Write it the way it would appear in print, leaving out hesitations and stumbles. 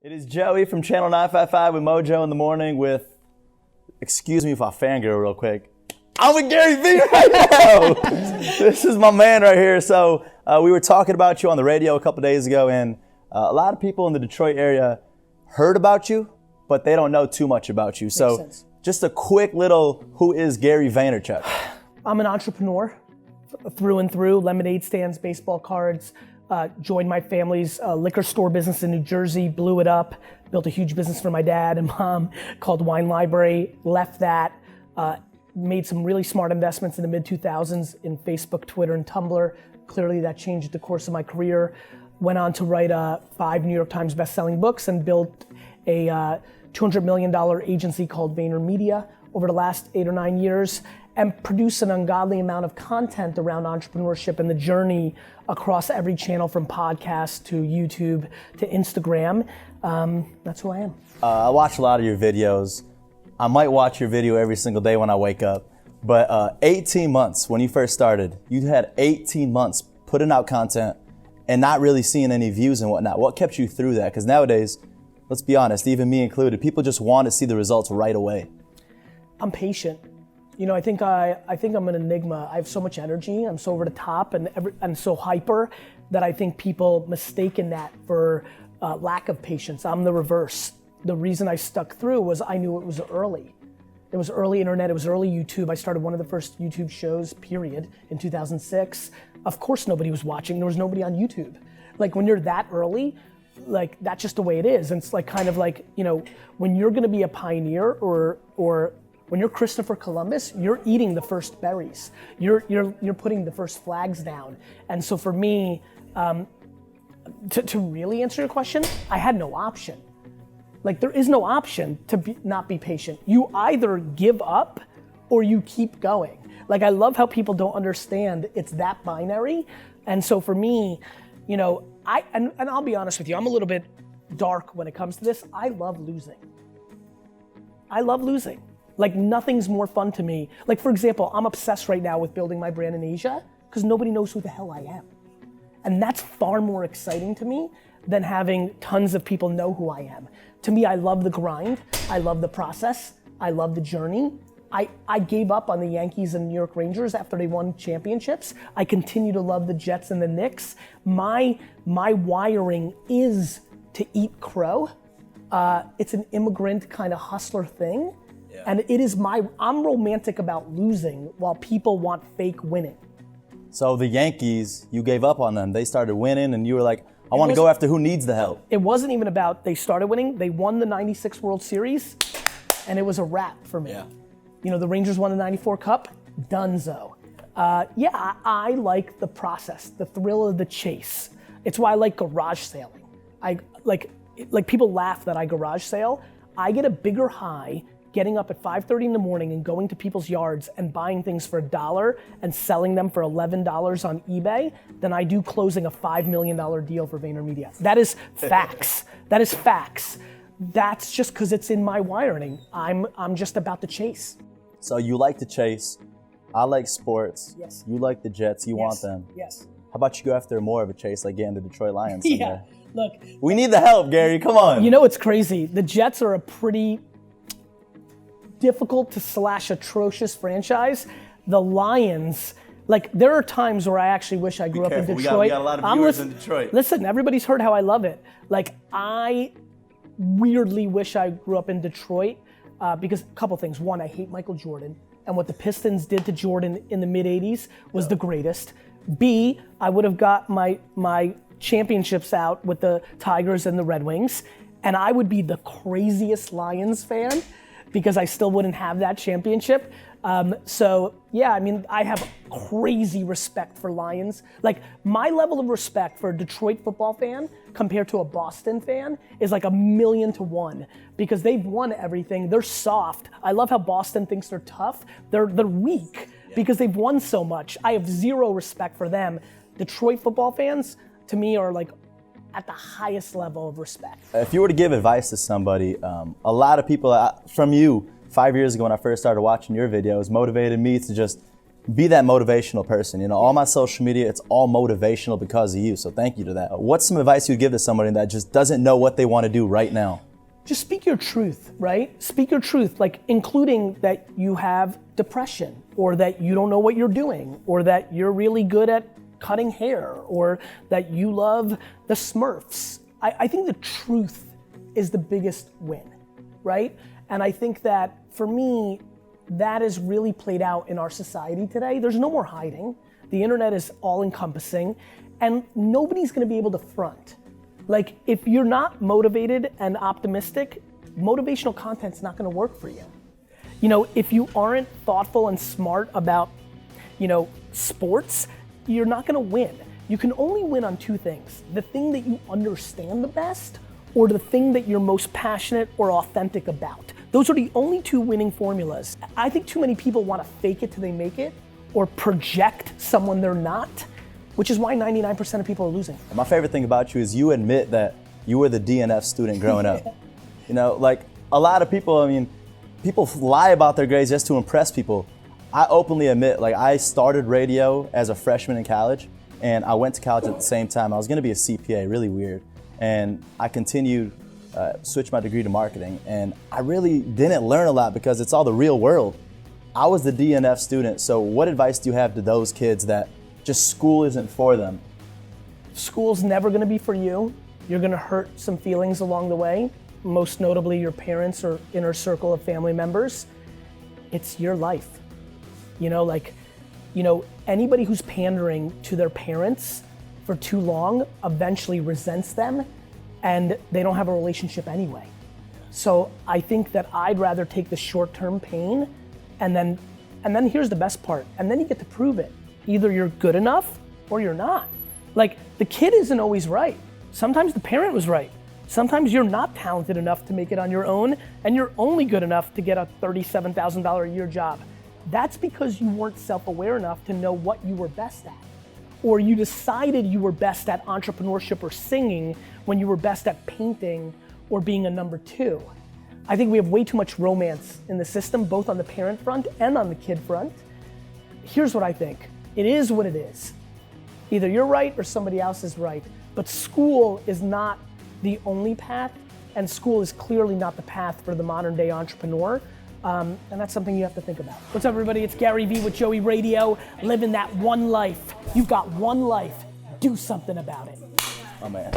It is Joey from Channel 955 with Mojo in the morning with, excuse me if I fangirl real quick, I'm with Gary Vee right now. This is my man right here. So we were talking about you on the radio a couple days ago, and a lot of people in the Detroit area heard about you, but they don't know too much about you. So just a quick little, who is Gary Vaynerchuk? I'm an entrepreneur through and through, lemonade stands, baseball cards. Joined my family's liquor store business in New Jersey, blew it up, built a huge business for my dad and mom called Wine Library, left that, made some really smart investments in the mid-2000s in Facebook, Twitter, and Tumblr. Clearly that changed the course of my career. Went on to write 5 New York Times best-selling books and built a $200 million agency called Vaynermedia over the last 8 or 9 years, and produce an ungodly amount of content around entrepreneurship and the journey across every channel from podcast to YouTube to Instagram. That's who I am. I watch a lot of your videos. I might watch your video every single day when I wake up, but 18 months when you first started, you had 18 months putting out content and not really seeing any views and whatnot. What kept you through that? Because nowadays, let's be honest, even me included, people just want to see the results right away. I'm patient. You know, I think I'm an enigma. I have so much energy. I'm so over the top and so hyper that I think people mistaken that for lack of patience. I'm the reverse. The reason I stuck through was I knew it was early. It was early internet. It was early YouTube. I started one of the first YouTube shows, period, in 2006. Of course, nobody was watching. There was nobody on YouTube. Like when you're that early, like that's just the way it is. And it's like kind of like, you know, when you're going to be a pioneer or when you're Christopher Columbus, you're eating the first berries. You're putting the first flags down. And so for me, to really answer your question, I had no option. Like there is no option to not be patient. You either give up or you keep going. Like I love how people don't understand it's that binary. And so for me, you know, and I'll be honest with you, I'm a little bit dark when it comes to this. I love losing. I love losing. Like nothing's more fun to me. Like for example, I'm obsessed right now with building my brand in Asia because nobody knows who the hell I am. And that's far more exciting to me than having tons of people know who I am. To me, I love the grind. I love the process. I love the journey. I gave up on the Yankees and New York Rangers after they won championships. I continue to love the Jets and the Knicks. My wiring is to eat crow. It's an immigrant kind of hustler thing. Yeah. And it is I'm romantic about losing while people want fake winning. So the Yankees, you gave up on them. They started winning and you were like, I want to go after who needs the help. It wasn't even about they started winning. They won the 96 World Series and it was a wrap for me. Yeah. You know, the Rangers won the 94 Cup, donezo. I like the process, the thrill of the chase. It's why I like garage sailing. I like people laugh that I garage sail. I get a bigger high getting up at 5:30 in the morning and going to people's yards and buying things for $1 and selling them for $11 on eBay than I do closing a $5 million deal for Vaynermedia. That is facts. That is facts. That's just because it's in my wiring. I'm just about to chase. So you like to chase. I like sports. Yes. You like the Jets. You want them. Yes. How about you go after more of a chase like getting the Detroit Lions? Yeah. Look. We need the help, Gary. Come on. You know what's crazy? The Jets are a pretty difficult to / atrocious franchise. The Lions, like there are times where I actually wish I grew up in Detroit. We got a lot of viewers in Detroit. Listen, everybody's heard how I love it. Like I weirdly wish I grew up in Detroit because a couple things. One, I hate Michael Jordan, and what the Pistons did to Jordan in the mid 80s was the greatest. B, I would have got my championships out with the Tigers and the Red Wings, and I would be the craziest Lions fan because I still wouldn't have that championship. So yeah, I mean, I have crazy respect for Lions. Like my level of respect for a Detroit football fan compared to a Boston fan is like 1,000,000 to 1 because they've won everything. They're soft. I love how Boston thinks they're tough. They're weak because they've won so much. I have zero respect for them. Detroit football fans, to me, are like at the highest level of respect. If you were to give advice to somebody, a lot of people from you 5 years ago when I first started watching your videos motivated me to just be that motivational person. You know, all my social media, it's all motivational because of you. So thank you to that. What's some advice you'd give to somebody that just doesn't know what they want to do right now? Just speak your truth, right? Speak your truth, like including that you have depression, or that you don't know what you're doing, or that you're really good at cutting hair, or that you love the Smurfs. I think the truth is the biggest win, right? And I think that for me, that is really played out in our society today. There's no more hiding. The internet is all encompassing, and nobody's gonna be able to front. Like, if you're not motivated and optimistic, motivational content's not gonna work for you. You know, if you aren't thoughtful and smart about, you know, sports, you're not gonna win. You can only win on two things: the thing that you understand the best, or the thing that you're most passionate or authentic about. Those are the only two winning formulas. I think too many people wanna fake it till they make it, or project someone they're not, which is why 99% of people are losing. My favorite thing about you is you admit that you were the DNF student growing up. You know, like a lot of people, I mean, people lie about their grades just to impress people. I openly admit, like, I started radio as a freshman in college, and I went to college at the same time. I was gonna be a CPA, really weird. And I continued, switched my degree to marketing, and I really didn't learn a lot because it's all the real world. I was the DNF student, so what advice do you have to those kids that just school isn't for them? School's never gonna be for you. You're gonna hurt some feelings along the way, most notably your parents or inner circle of family members. It's your life. You know, like, you know, anybody who's pandering to their parents for too long eventually resents them, and they don't have a relationship anyway. So I think that I'd rather take the short-term pain, and then here's the best part, and then you get to prove it. Either you're good enough or you're not. Like, the kid isn't always right. Sometimes the parent was right. Sometimes you're not talented enough to make it on your own, and you're only good enough to get a $37,000 a year job. That's because you weren't self-aware enough to know what you were best at. Or you decided you were best at entrepreneurship or singing when you were best at painting or being a number two. I think we have way too much romance in the system, both on the parent front and on the kid front. Here's what I think. It is what it is. Either you're right or somebody else is right. But school is not the only path, and school is clearly not the path for the modern day entrepreneur. And that's something you have to think about. What's up, everybody? It's Gary Vee with Joey Radio. Living that one life. You've got one life. Do something about it. Oh, man.